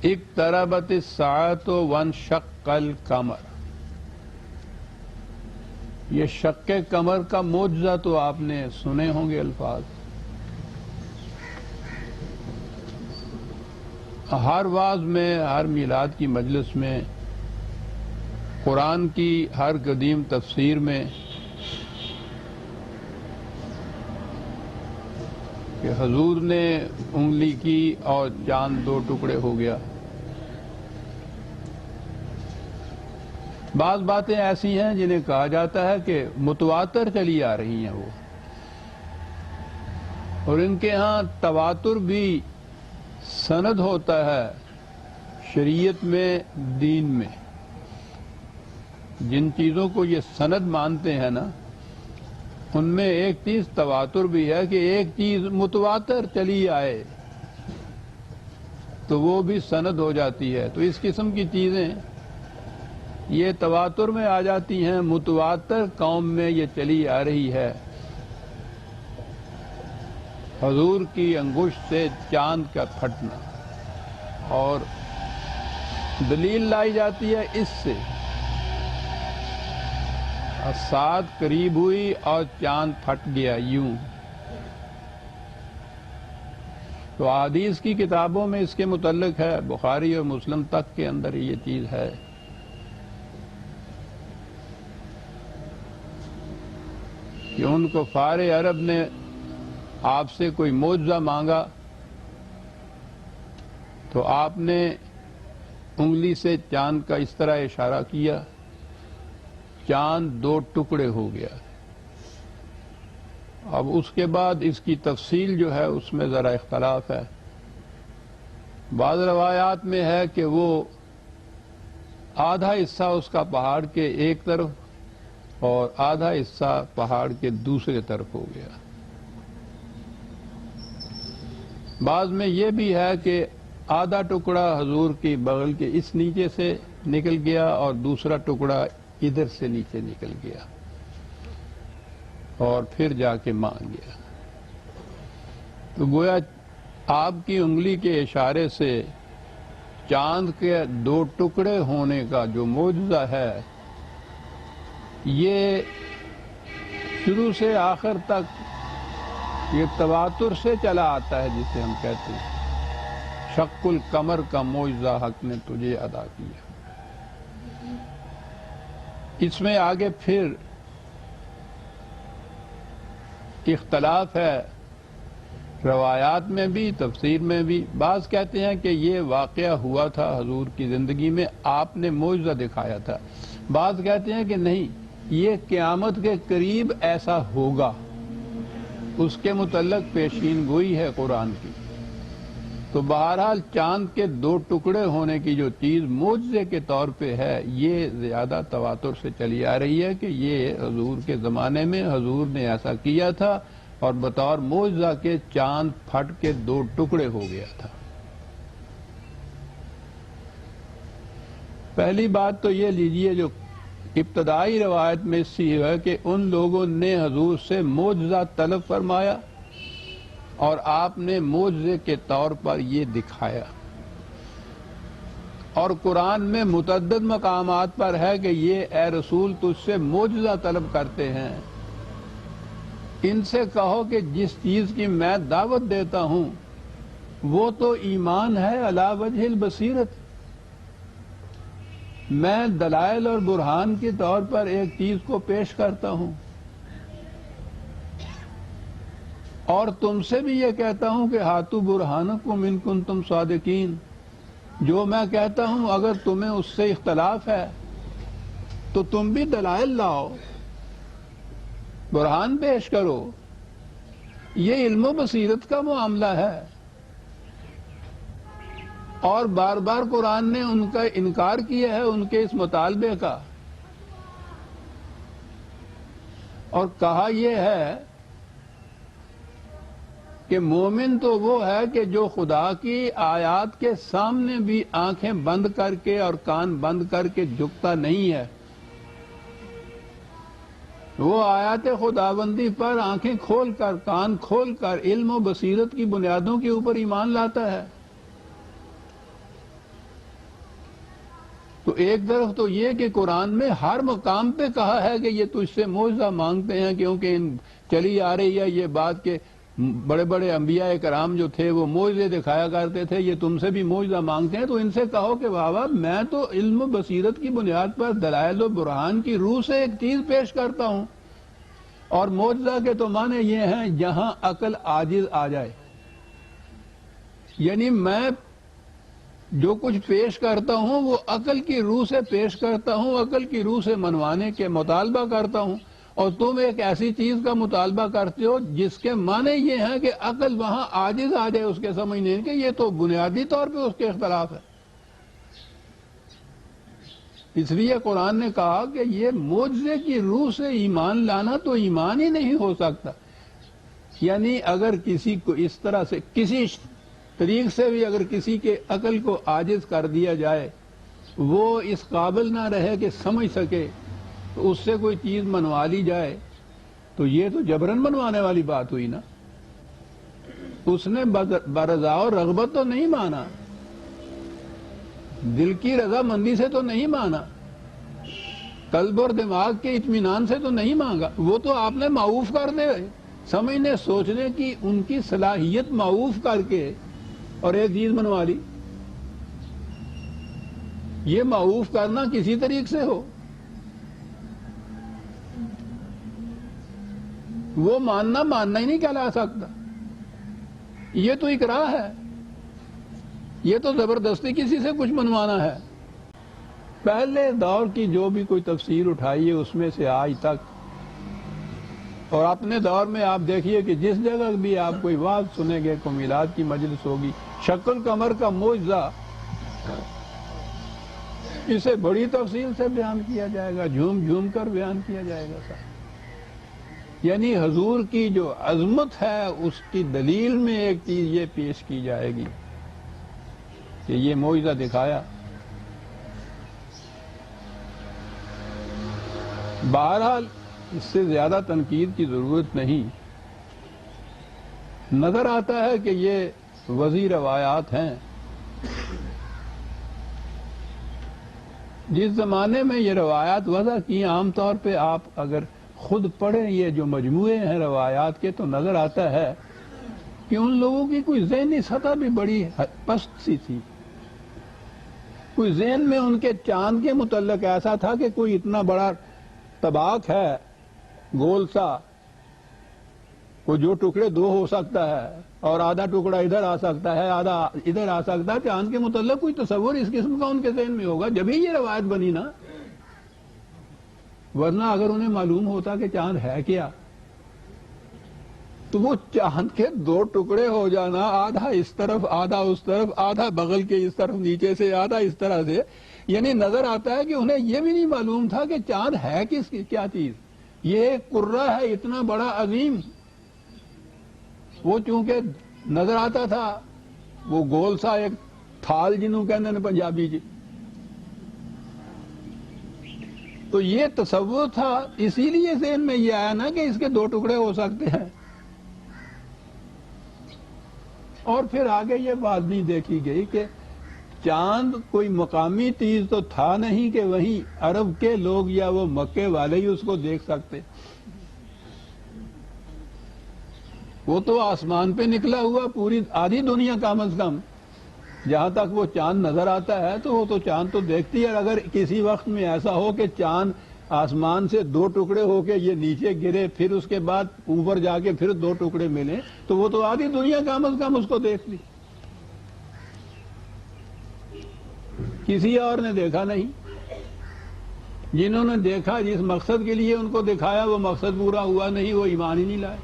اقتربت الساعۃ وانشق القمر، یہ شق قمر کا معجزہ تو آپ نے سنے ہوں گے الفاظ. ہر واعظ میں، ہر میلاد کی مجلس میں، قرآن کی ہر قدیم تفسیر میں کہ حضور نے انگلی کی اور چاند دو ٹکڑے ہو گیا. بعض باتیں ایسی ہیں جنہیں کہا جاتا ہے کہ متواتر چلی آ رہی ہیں وہ، اور ان کے ہاں تواتر بھی سند ہوتا ہے شریعت میں، دین میں. جن چیزوں کو یہ سند مانتے ہیں نا، ان میں ایک چیز تواتر بھی ہے کہ ایک چیز متواتر چلی آئے تو وہ بھی سند ہو جاتی ہے. تو اس قسم کی چیزیں یہ تواتر میں آ جاتی ہیں. متواتر قوم میں یہ چلی آ رہی ہے. حضور کی انگشت سے چاند کا پھٹنا، اور دلیل لائی جاتی ہے اس سے سات قریب ہوئی اور چاند پھٹ گیا یوں. تو احادیث کی کتابوں میں اس کے متعلق ہے، بخاری اور مسلم تک کے اندر یہ چیز ہے. کہ ان کفار عرب نے آپ سے کوئی معجزہ مانگا تو آپ نے انگلی سے چاند کا اس طرح اشارہ کیا، چاند دو ٹکڑے ہو گیا. اب اس کے بعد اس کی تفصیل جو ہے اس میں ذرا اختلاف ہے. بعض روایات میں ہے کہ وہ آدھا حصہ اس کا پہاڑ کے ایک طرف اور آدھا حصہ پہاڑ کے دوسرے طرف ہو گیا. بعض میں یہ بھی ہے کہ آدھا ٹکڑا حضور کی بغل کے اس نیچے سے نکل گیا اور دوسرا ٹکڑا ادھر سے نیچے نکل گیا اور پھر جا کے مان گیا. تو گویا آپ کی انگلی کے اشارے سے چاند کے دو ٹکڑے ہونے کا جو معجزہ ہے، یہ شروع سے آخر تک یہ تواتر سے چلا آتا ہے، جسے ہم کہتے ہیں شق القمر کا معجزہ حق نے تجھے ادا کیا. اس میں آگے پھر اختلاف ہے روایات میں بھی، تفسیر میں بھی. بعض کہتے ہیں کہ یہ واقعہ ہوا تھا حضور کی زندگی میں، آپ نے معجزہ دکھایا تھا. بعض کہتے ہیں کہ نہیں، یہ قیامت کے قریب ایسا ہوگا، اس کے متعلق پیشین گوئی ہے قرآن کی. تو بہرحال چاند کے دو ٹکڑے ہونے کی جو چیز معجزے کے طور پہ ہے، یہ زیادہ تواتر سے چلی آ رہی ہے کہ یہ حضور کے زمانے میں حضور نے ایسا کیا تھا اور بطور معجزہ کے چاند پھٹ کے دو ٹکڑے ہو گیا تھا. پہلی بات تو یہ لیجئے جو ابتدائی روایت میں اس سے ہے کہ ان لوگوں نے حضور سے معجزہ طلب فرمایا اور آپ نے معجزے کے طور پر یہ دکھایا. اور قرآن میں متعدد مقامات پر ہے کہ یہ اے رسول تجھ سے معجزہ طلب کرتے ہیں، ان سے کہو کہ جس چیز کی میں دعوت دیتا ہوں وہ تو ایمان ہے علی وجہ البصیرت. میں دلائل اور برہان کے طور پر ایک چیز کو پیش کرتا ہوں، اور تم سے بھی یہ کہتا ہوں کہ ہاتھو برہانکم ان کنتم صادقین. جو میں کہتا ہوں اگر تمہیں اس سے اختلاف ہے تو تم بھی دلائل لاؤ، برہان پیش کرو. یہ علم و بصیرت کا معاملہ ہے. اور بار بار قرآن نے ان کا انکار کیا ہے، ان کے اس مطالبے کا، اور کہا یہ ہے کہ مومن تو وہ ہے کہ جو خدا کی آیات کے سامنے بھی آنکھیں بند کر کے اور کان بند کر کے جھکتا نہیں ہے، وہ آیات خداوندی پر آنکھیں کھول کر، کان کھول کر علم و بصیرت کی بنیادوں کے اوپر ایمان لاتا ہے. ایک طرف تو یہ کہ قرآن میں ہر مقام پہ کہا ہے کہ یہ تجھ سے معجزہ مانگتے ہیں، کیونکہ چلی آ رہی ہے یہ بات کہ بڑے بڑے انبیاء کرام جو تھے وہ معجزے دکھایا کرتے تھے، یہ تم سے بھی معجزہ مانگتے ہیں، تو ان سے کہو کہ بابا میں تو علم و بصیرت کی بنیاد پر دلائل و برہان کی روح سے ایک چیز پیش کرتا ہوں، اور معجزہ کے تو معنی یہ ہیں جہاں عقل عاجز آ جائے، یعنی میں جو کچھ پیش کرتا ہوں وہ عقل کی روح سے پیش کرتا ہوں، عقل کی روح سے منوانے کے مطالبہ کرتا ہوں، اور تم ایک ایسی چیز کا مطالبہ کرتے ہو جس کے معنی یہ ہیں کہ عقل وہاں عاجز آ جائے اس کے سمجھنے کے، یہ تو بنیادی طور پہ اس کے اختلاف ہے۔ اس لیے قرآن نے کہا کہ یہ معجزے کی روح سے ایمان لانا تو ایمان ہی نہیں ہو سکتا، یعنی اگر کسی کو اس طرح سے کسی طریق سے بھی اگر کسی کے عقل کو عاجز کر دیا جائے، وہ اس قابل نہ رہے کہ سمجھ سکے، تو اس سے کوئی چیز منوا لی جائے تو یہ تو جبرن منوانے والی بات ہوئی نا، اس نے برضا و رغبت تو نہیں مانا، دل کی رضامندی سے تو نہیں مانا، قلب اور دماغ کے اطمینان سے تو نہیں مانگا، وہ تو آپ نے معوف کر دے، سمجھنے سوچنے کی ان کی صلاحیت معوف کر کے اور ایک چیز منوا لی۔ یہ معوف کرنا کسی طریق سے ہو، وہ ماننا ہی نہیں کہلا سکتا، یہ تو اکراہ ہے، یہ تو زبردستی کسی سے کچھ منوانا ہے۔ پہلے دور کی جو بھی کوئی تفسیر اٹھائیے اس میں سے آج تک، اور اپنے دور میں آپ دیکھیے کہ جس جگہ بھی آپ کوئی واعظ سنیں گے، کوئی میلاد کی مجلس ہوگی، شق القمر کا معجزہ اسے بڑی تفصیل سے بیان کیا جائے گا، جھوم جھوم کر بیان کیا جائے گا سر، یعنی حضور کی جو عظمت ہے اس کی دلیل میں ایک چیز یہ پیش کی جائے گی کہ یہ معجزہ دکھایا۔ بہرحال اس سے زیادہ تنقید کی ضرورت نہیں، نظر آتا ہے کہ یہ وضعی روایات ہیں۔ جس زمانے میں یہ روایات وضع کی، عام طور پہ آپ اگر خود پڑھیں یہ جو مجموعے ہیں روایات کے، تو نظر آتا ہے کہ ان لوگوں کی کوئی ذہنی سطح بھی بڑی پست سی تھی، کوئی ذہن میں ان کے چاند کے متعلق ایسا تھا کہ کوئی اتنا بڑا طباق ہے گول سا، کوئی جو ٹکڑے دو ہو سکتا ہے اور آدھا ٹکڑا ادھر آ سکتا ہے آدھا ادھر آ سکتا ہے، چاند کے متعلق کوئی تصور اس قسم کا ان کے ذہن میں ہوگا جب ہی یہ روایت بنی نا، ورنہ اگر انہیں معلوم ہوتا کہ چاند ہے کیا تو وہ چاند کے دو ٹکڑے ہو جانا، آدھا اس طرف آدھا اس طرف، آدھا بغل کے اس طرف نیچے سے، آدھا اس طرح سے، یعنی نظر آتا ہے کہ انہیں یہ بھی نہیں معلوم تھا کہ چاند ہے کیا چیز، یہ ایک کرہ ہے اتنا بڑا عظیم، وہ چونکہ نظر آتا تھا وہ گول سا ایک تھال جنہوں کہتے ہیں پنجابی جی، تو یہ تصور تھا، اسی لیے ذہن میں یہ آیا نا کہ اس کے دو ٹکڑے ہو سکتے ہیں۔ اور پھر آگے یہ بات نہیں دیکھی گئی کہ چاند کوئی مقامی چیز تو تھا نہیں کہ وہیں عرب کے لوگ یا وہ مکے والے ہی اس کو دیکھ سکتے، وہ تو آسمان پہ نکلا ہوا پوری آدھی دنیا کم از کم جہاں تک وہ چاند نظر آتا ہے تو وہ تو چاند تو دیکھتی ہے، اگر کسی وقت میں ایسا ہو کہ چاند آسمان سے دو ٹکڑے ہو کے یہ نیچے گرے، پھر اس کے بعد اوپر جا کے پھر دو ٹکڑے ملے، تو وہ تو آدھی دنیا کم از کم اس کو دیکھ لی، کسی اور نے دیکھا نہیں، جنہوں نے دیکھا جس مقصد کے لیے ان کو دکھایا وہ مقصد پورا ہوا نہیں، وہ ایمان ہی نہیں لائے۔